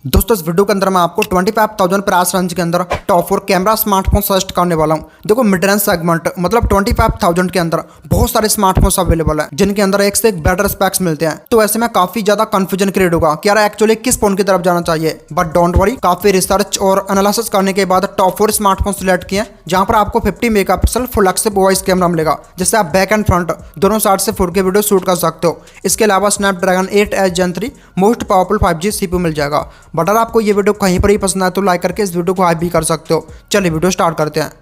दोस्तों इस वीडियो के अंदर मैं आपको 25,000 प्राइस रेंज के अंदर टॉप 4 कैमरा स्मार्टफोन सजेस्ट करने वाला हूं। देखो मिड रेंज सेगमेंट मतलब 25,000 के अंदर बहुत सारे स्मार्टफोन्स अवेलेबल हैं जिनके अंदर एक से एक बेटर स्पेक्स मिलते हैं। तो ऐसे में काफी ज्यादा कंफ्यूजन क्रिएट होगा कि यार एक्चुअली किस फोन की तरफ जाना चाहिए। बट डोंट वरी, काफी रिसर्च और एनालिसिस करने के बाद टॉप 4 स्मार्टफोन सिलेक्ट किए जहां पर आपको 50 megapixel full x voice camera मिलेगा, जिससे आप बैक एंड फ्रंट दोनों साइड से 4K वीडियो शूट कर सकते हो। इसके अलावा Snapdragon 8 Gen 3 most powerful 5G CPU मिल जाएगा। बट अगर आपको ये वीडियो कहीं पर ही पसंद आए तो लाइक करके इस वीडियो को हाइप भी कर सकते हो। चलिए वीडियो स्टार्ट करते हैं।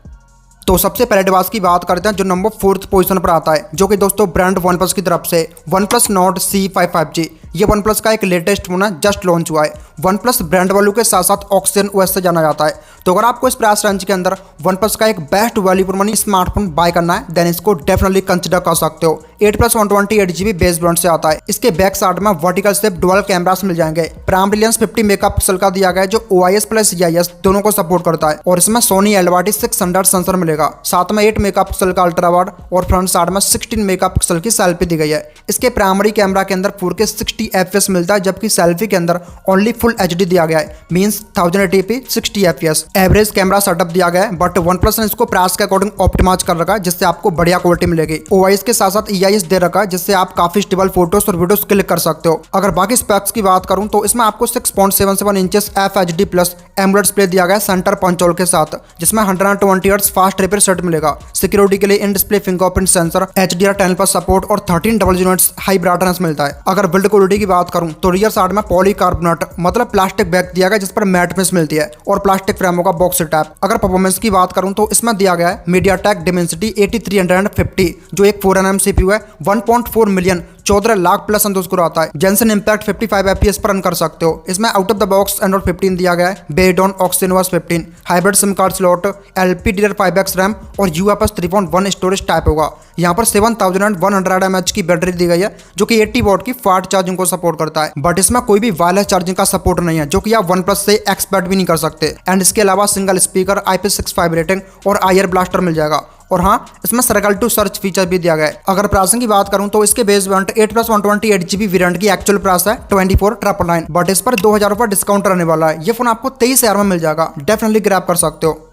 तो सबसे पहले डिवाइस की बात करते हैं जो नंबर 4th पोजीशन पर आता है, जो कि दोस्तों ब्रांड OnePlus की तरफ से OnePlus Nord C5 5G। ये OnePlus का एक लेटेस्ट फोन है, जस्ट लॉन्च हुआ है। OnePlus ब्रांड वैल्यू के साथ साथ ऑक्सीजन OS से जाना जाता है। तो अगर आपको इस प्राइस रेंज के अंदर OnePlus का एक best value for money smartphone buy करना है देन इसको डेफिनेटली कंसिडर कर सकते हो। 8+128GB बेस ब्रांड से आता है। इसके बैक साइड में वर्टिकल स्टेप डुअल कैमरास मिल जाएंगे। प्राइमरी लेंस 50 मेगापिक्सल का दिया गया है जो OIS प्लस EIS दोनों को सपोर्ट करता है। और इसमें Sony LYT 600 सेंसर मिलेगा, साथ में 8 मेगापिक्सल का अल्ट्रा वाइड और फ्रंट साइड में 16 मेगापिक्सल की सेल्फी दी गई है। इसके प्राइमरी कैमरा के अंदर 4K 60 FPS मिलता है, जबकि सेल्फी के अंदर ओनली फुल HD दिया गया है, means 1080p 60 FPS। Average camera setup दिया गया है, बट OnePlus ने इसको प्राइस के अकॉर्डिंग ऑप्टिमाइज कर रखा है जिससे आपको बढ़िया क्वालिटी मिलेगी। OIS के साथ साथ EIS दे रखा है जिससे आप काफी स्टेबल फोटोज और वीडियोस क्लिक कर सकते हो। अगर बाकी स्पेक्स की बात करूं तो इसमें आपको 6.77 inches FHD plus AMOLED display दिया गया है सेंटर पंच होल के साथ, जिसमें 120 हर्ट्ज फास्ट रिफ्रेश रेट मिलेगा। सिक्योरिटी के लिए in display fingerprint sensor, HDR10+ support और 1300 यूनिट्स हाई ब्राइटनेस मिलता है। अगर बिल्ड क्वालिटी की बात करूं तो रियर साइड में पॉलीकार्बोनेट मतलब प्लास्टिक बैग दिया गया जिस पर मैट फिनिश मिलती है और प्लास्टिक फ्रेम होगा बॉक्स टैप। अगर परफॉर्मेंस की बात करूं तो इसमें दिया गया है MediaTek Dimensity 8350 जो एक 4nm CPU है। 1.4 मिलियन 14 लाख प्लस संतोष को आता है। जेंसन इंपैक्ट 55 FPS पर रन कर सकते हो। इसमें out of the box Android 15 दिया गया है based on oxygen OS 15। Hybrid SIM card slot, LPDDR5X RAM और UFS 3.1 स्टोरेज टाइप होगा। यहाँ पर 7100 mAh की बैटरी दी गई है जो कि 80 वॉट की फास्ट चार्जिंग को सपोर्ट करता है। बट इसमें कोई भी वायरलेस चार्जिंग का सपोर्ट नहीं है, जो कि आप OnePlus से एक्सपेक्ट भी नहीं कर सकते। एंड इसके अलावा सिंगल स्पीकर, IP65 रेटिंग और IR ब्लास्टर मिल जाएगा। और हाँ, इसमें सर्कल टू सर्च फीचर भी दिया गया है। अगर प्राइसिंग की बात करूं तो इसके बेस वेरिएंट 8+128GB वेरिएंट की एक्चुअल प्राइस है 24,999, बट इस पर 2000 रुपये डिस्काउंट रहने वाला है। ये फोन आपको 23,000 में मिल जाएगा, डेफिनेटली ग्रैब कर सकते हो।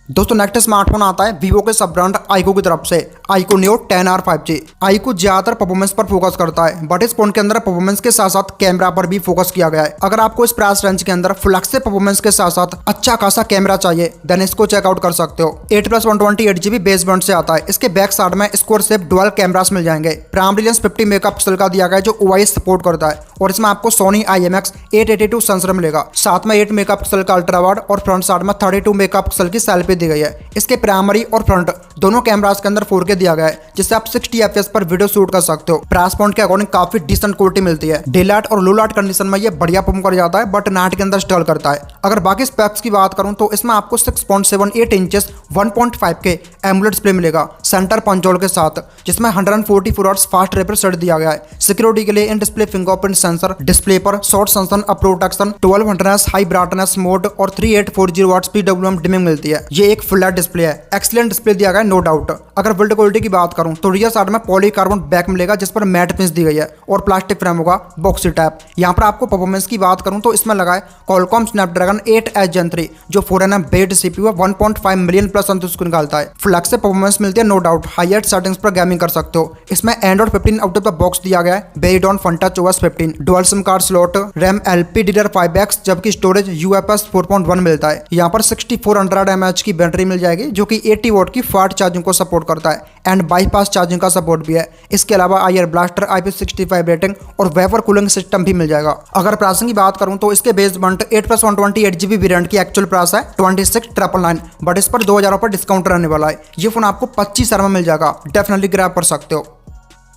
दोस्तों नेक्स्ट स्मार्टफोन आता है वीवो के सब ब्रांड आईको की तरफ से, आईको न्यू 10R 5G। आईको ज्यादातर परफॉर्मेंस पर फोकस करता है, बट इस फोन के अंदर परफॉर्मेंस के साथ साथ कैमरा पर भी फोकस किया गया है। अगर आपको इस प्राइस रेंज के अंदर फुल एक्स परफॉर्मेंस के साथ साथ अच्छा खासा कैमरा चाहिए देन इसको चेकआउट कर सकते हो। 8+128GB बेस ब्रांड से आता है। इसके बैक साइड में स्क्वायर शेप डुअल कैमरास मिल जाएंगे। प्राइमरी लेंस 50 मेगापिक्सल का दिया गया है जो OIS सपोर्ट करता है और इसमें आपको Sony IMX 882 सेंसर मिलेगा, साथ में 8 मेगापिक्सल का अल्ट्रा वाइड और फ्रंट साइड में 32 मेगापिक्सल की सेल्फी दी गई है। इसके प्राइमरी और फ्रंट दोनों कैमरास के अंदर 4K दिया गया है जिससे आप 60 FPS पर वीडियो शूट कर सकते हो। प्राइस पॉइंट के अकॉर्डिंग काफी डिसेंट क्वालिटी मिलती है। डे लाइट और लो लाइट कंडीशन में ये बढ़िया परफॉर्म कर जाता है, बट नाइट के अंदर स्टॉल करता है। अगर बाकी स्पेक्स की बात करूं तो इसमें आपको 6.78 इंचेस 1.5K एमोलेड डिस्प्ले मिलेगा सेंटर पंच होल के साथ, जिसमें 144 हर्ट्ज फास्ट रिफ्रेश रेट दिया गया है। सिक्योरिटी के लिए in display fingerprint sensor, display पर Schott Xensation up protection, 1200 high brightness mode और 3840 वाट्स PWM डिमिंग मिलती है। ये एक फ्लैट डिस्प्ले है, एक्सीलेंट डिस्प्ले दिया गया है नो डाउट। अगर बिल्ड क्वालिटी की बात करूं तो रियर साइड में पॉलीकार्बन बैक मिलेगा जिस पर मैट फिनिश दी गई है और प्लास्टिक फ्रेम होगा बॉक्सी टाइप। यहां पर आपको परफॉर्मेंस की बात करूं तो इसमें लगा है Qualcomm Snapdragon 8 Gen 3 जो 4nm बेस्ड CPU है। 1.5 मिलियन प्लस संतुष्ट को निकालता है। फ्लैक्स से परफॉर्मेंस मिलती है नो डाउट। हाईएस्ट सेटिंग्स पर गेमिंग कर सकते हो। इसमें Android 15 out of the box दिया गया है based on FunTouch OS 15। Dual SIM card slot, RAM LPDDR5X जबकि स्टोरेज UFS 4.1 मिलता है। यहाँ पर 6400 mAh की बैटरी मिल जाएगी जो कि 80 वॉट की फास्ट चार्जिंग को सपोर्ट करता है एंड बाईपास चार्जिंग का सपोर्ट भी है। इसके अलावा IR ब्लास्टर, IP65 रेटिंग और वेपर कूलिंग सिस्टम भी मिल जाएगा। अगर प्राइसिंग की बात करूं तो इसके बेस वेरिएंट 8+128GB वेरिएंट की एक्चुअल प्राइस है 26,999, बट इस पर 2000 रुपये डिस्काउंट रहने वाला है। ये फोन आपको 25,000 में मिल जाएगा, डेफिनेटली ग्रैब कर सकते हो।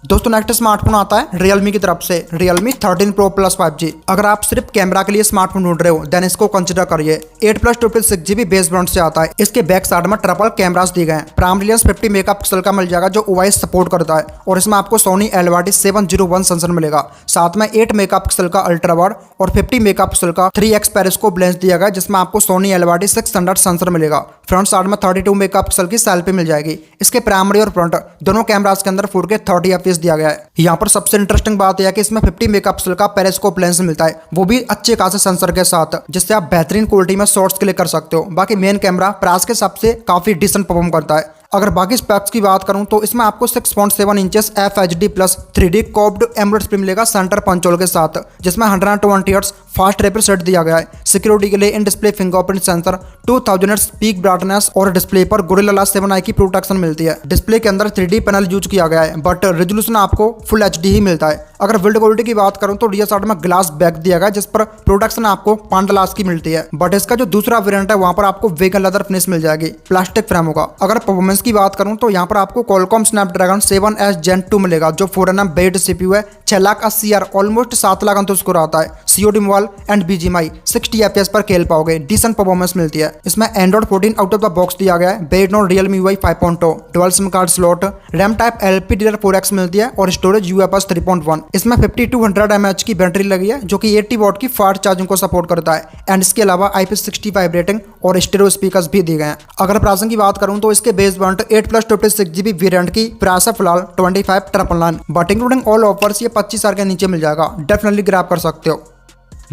दोस्तों नेक्स्ट स्मार्टफोन आता है Realme की तरफ से, Realme 13 Pro Plus 5G। अगर आप सिर्फ कैमरा के लिए स्मार्टफोन ढूंढ रहे हो देन इसको कंसिडर करिए। 8+256GB बेस ब्रांड से आता है। इसके बैक साइड में ट्रिपल कैमरास दिए गए हैं। प्राइमरी लेंस 50 मेगापिक्सल का मिल जाएगा जो OIS सपोर्ट करता है और इसमें आपको Sony LYT 701 सेंसर मिलेगा, साथ में 8 मेगापिक्सल का अल्ट्रा वाइड और 50 मेगापिक्सल का 3x पेरिस्कोप लेंस दिया गया जिसमें आपको Sony LYT 600 सेंसर मिलेगा। फ्रंट साइड में 32 मेगापिक्सल की सेल्फी मिल जाएगी। इसके प्राइमरी और फ्रंट दोनों कैमरास के अंदर 4K 30 FPS इंचेस दिया गया है। यहाँ पर सबसे इंटरेस्टिंग बात यह है कि इसमें 50 मेगापिक्सल का पेरिस्कोप लेंस मिलता है, वो भी अच्छे खासे सेंसर के साथ, जिससे आप बेहतरीन क्वालिटी में शॉट्स क्लिक कर सकते हो। बाकी मेन कैमरा प्राइस के हिसाब से काफी डिसेंट परफॉर्म करता है। अगर बाकी स्पेक्स की बात करूं तो इसमें आपको 6.7 inches FHD plus 3D curved AMOLED display मिलेगा सेंटर पंचोल के साथ, जिसमें 120 हर्ट्ज फास्ट रिफ्रेश रेट दिया गया है। सिक्योरिटी के लिए in display fingerprint sensor, 2000 hertz peak brightness और डिस्प्ले पर गोरिल्ला ग्लास 7i की प्रोटेक्शन मिलती है। डिस्प्ले के अंदर 3D पैनल यूज किया गया है, बट रेजोल्यूशन आपको फुल HD ही मिलता है। अगर बिल्ड क्वालिटी की बात करूं तो रियर साइड में ग्लास बैक दिया गया है, जिस पर प्रोटेक्शन आपको पांड ग्लास की मिलती है, बट इसका जो दूसरा वेरिएंट है वहां पर आपको वेगन लेदर फिनिश मिल जाएगी, प्लास्टिक फ्रेम होगा। अगर परफॉर्मेंस की बात करूं तो यहाँ पर आपको Qualcomm Snapdragon 7S Gen 2 मिलेगा, जो 4nm बेस्ड CPU है। 6,80,000 ऑलमोस्ट 7 लाख अंतर स्कोर आता है। COD mobile and BGMI 60 FPS पर खेल पाओगे, डिसेंट परफॉर्मेंस मिलती है। इसमें Android 14 out of the box दिया गया है, based on Realme UI 5.2, dual SIM card slot, RAM type LPDDR4X मिलती है और स्टोरेज UFS 3.1। इसमें 5200 mAh की बैटरी लगी है, जो कि 80 वॉट की फास्ट चार्जिंग को सपोर्ट करता है। एंड इसके अलावा IP65 रेटिंग और स्टीरियो स्पीकर्स भी दिए गए हैं। अगर प्राइसिंग की बात करूं तो इसके बेस वेरिएंट 8+56GB वेरिएंट की प्राइस है फिलहाल 25,999, बट इंक्लूडिंग ऑल ऑफर्स ये 25,000 के नीचे मिल जाएगा। डेफिनेटली ग्रैब कर सकते हो।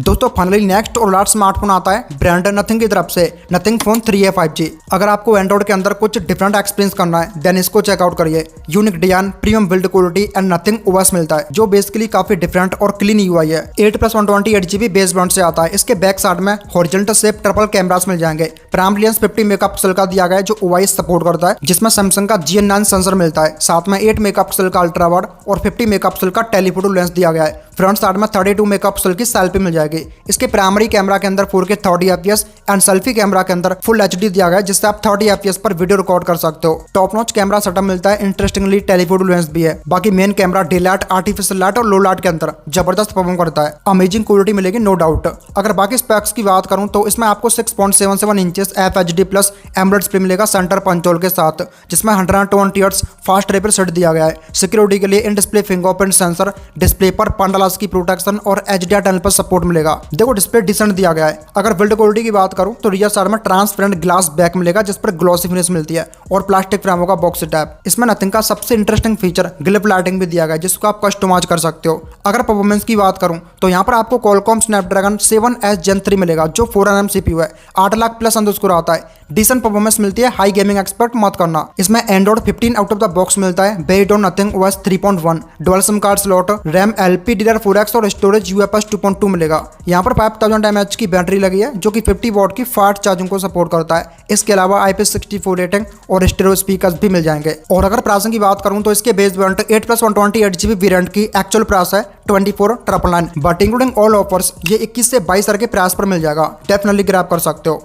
दोस्तों फाइनली नेक्स्ट और लास्ट स्मार्टफोन आता है ब्रांड नथिंग की तरफ से, नथिंग फोन 3a 5G। अगर आपको एंड्रॉइड के अंदर कुछ डिफरेंट एक्सपीरियंस करना है देन इसको चेकआउट करिए। Unique design, premium build quality and nothing OS मिलता है, जो बेसिकली काफी डिफरेंट और क्लीन UI है। 8+128GB बेस वेरिएंट से आता है। इसके बैक साइड में हॉरिजॉन्टल शेप ट्रिपल कैमरास मिल जाएंगे। प्राइमरी लेंस 50 मेगापिक्सल का दिया गया है, जो OIS सपोर्ट करता है, जिसमें सैमसंग का GN9 सेंसर मिलता है। साथ में 8 मेगापिक्सल का अल्ट्रा वाइड और 50 मेगापिक्सल का टेलीफोटो लेंस दिया गया है। फ्रंट साइड में 32 मेगापिक्सल की सेल्फी मिल जाएगी। इसके प्राइमरी कैमरा के अंदर 4K 30 FPS and selfie camera के अंदर फुल HD दिया गया है, जिससे आप 30 FPS पर वीडियो रिकॉर्ड कर सकते हो। टॉप नॉच कैमरा सेटअप मिलता है, इंटरेस्टिंगली टेलीफोटो लेंस भी है। बाकी main camera day light, artificial light और लो लाइट के अंदर जबरदस्त परफॉर्म करता है। अमेजिंग क्वालिटी मिलेगी नो डाउट। अगर बाकी स्पेक्स की बात करूं तो इसमें आपको 6.77 inches FHD plus AMOLED display मिलेगा सेंटर पंचोल के साथ, जिसमें 120 हर्ट्ज फास्ट रिफ्रेश रेट दिया गया है। सिक्योरिटी के लिए in display fingerprint sensor, display पर पांड ग्लास की प्रोटेक्शन और HDR टनल पर सपोर्ट मिलेगा। देखो डिस्प्ले डिसेंट दिया गया है। अगर बिल्ड क्वालिटी की बात करूं तो रियर साइड में ट्रांसपेरेंट ग्लास बैक मिलेगा, जिस पर ग्लॉसी फिनिश मिलती है और प्लास्टिक फ्रेम होगा बॉक्स टैप। इसमें नथिंग का सबसे इंटरेस्टिंग फीचर ग्लिप लाइटिंग भी दिया गया है, जिसको आप कस्टमाइज कर सकते हो। अगर परफॉर्मेंस की बात करूं तो यहाँ पर आपको Qualcomm Snapdragon 7S Gen 3 मिलेगा, जो 4nm CPU है। 8 लाख प्लस अंदर स्कोर आता है। डिसेंट परफॉर्मेंस मिलती है, हाई गेमिंग एक्सपर्ट मत करना। इसमें Android 15 out of the box मिलता है, based on nothing OS 3.1, dual SIM card slot, RAM LPDDR4X और स्टोरेज UFS 2.2 मिलेगा। यहाँ पर 5000 mAh की बैटरी लगी है, जो कि 50 वॉट की फास्ट चार्जिंग को सपोर्ट करता है। इसके अलावा IP64 रेटिंग और स्टीरियो स्पीकर्स भी मिल जाएंगे। और अगर प्राइसिंग की बात करूं तो इसके बेस वेरिएंट 8+128GB वेरिएंट की एक्चुअल प्राइस है 24,999, बट इंक्लूडिंग ऑल ऑफर्स ये 21 से 22,000 के प्राइस पर मिल जाएगा। डेफिनेटली ग्रैब कर सकते हो।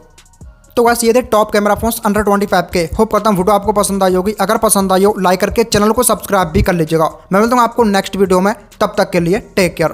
तो बस ये थे टॉप कैमरा फोन्स अंडर 25 के। होप करता हूँ वीडियो आपको पसंद आई होगी। अगर पसंद आई हो लाइक करके चैनल को सब्सक्राइब भी कर लीजिएगा। मैं मिलता हूँ आपको नेक्स्ट वीडियो में, तब तक के लिए टेक केयर।